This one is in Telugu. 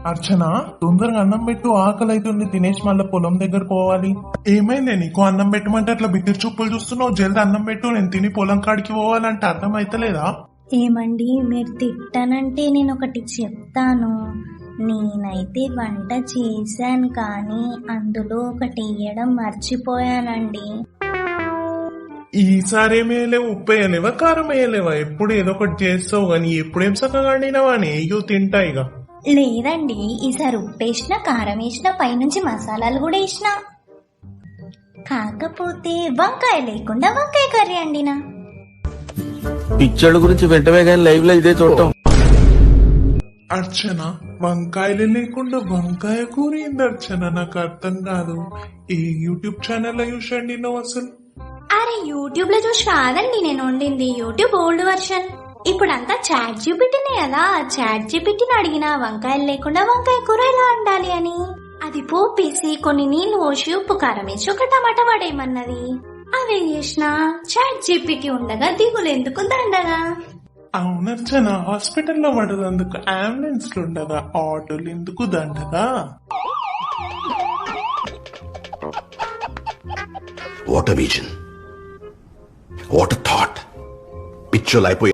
అర్చన, తొందరగా అన్నం పెట్టు, ఆకలి అవుతుంది. తినేసి మళ్ళీ పొలం దగ్గర పోవాలి. ఏమైంది నీకు? అన్నం పెట్టమంటే అట్లా బిడ్డ చూపులు చూస్తున్నావు. జల్ది అన్నం పెట్టు, నేను తిని పొలం కాడికి పోవాలంటే అర్థం అయితలేదా? ఏమండి, మీరు తిట్టానంటే నేను ఒకటి చెప్తాను. నేనైతే వంట చేశాను, కానీ అందులో ఒకటి వేయడం మర్చిపోయానండి. ఈసారి ఏమేయలేవు, ఉప్పు వేయలేవా, కారం వేయలేవా? ఎప్పుడు ఏదో ఒకటి చేస్తావు గానీ ఎప్పుడేం చక్కగా వండినవా అని అయ్యో తింటా ఇక. లేదండి, ఈసారి ఉప్పు వేసిన, కారం వేసిన, పైనుంచి మసాలాలు కూడా వేసిన. కాకపోతే వంకాయ లేకుండా వంకాయ కర్రీ అండినా. పిక్చర్ల గురించి వెంటనే కానీ లైవ్ లో ఇదే చూడటం. అర్చన, వంకాయలు లేకుండా వంకాయ కూర ఏంది అర్చన? నాకు అర్థం కాదు. ఏ యూట్యూబ్ ఛానల్ చూసండి నువ్వు అసలు? అరే, యూట్యూబ్ లో చూసి కాదండి నేను వండింది, యూట్యూబ్ ఓల్డ్ వర్షన్. ఇప్పుడంతా చాట్ జీపీటీనే కదా. చాట్ జీపీటీని అడిగిన వంకాయలు లేకుండా వంకాయ కూర ఎలా వండాలి అని. అది పోపేసి కొన్ని నీళ్లు పోసి ఉప్పు కారం వేసి ఒక టమాటా పడేయమన్నది. అవే చేసిన. చాట్ జీపీటీ ఉండగా దిగులు ఎందుకు దండగా. అవునర్చన, హాస్పిటల్లో పడదందుకు అంబులెన్స్ లో ఉండగా ఆటోలు ఎందుకు దండగా? What a vision, what a thought. పిక్చర్లు అయిపోయి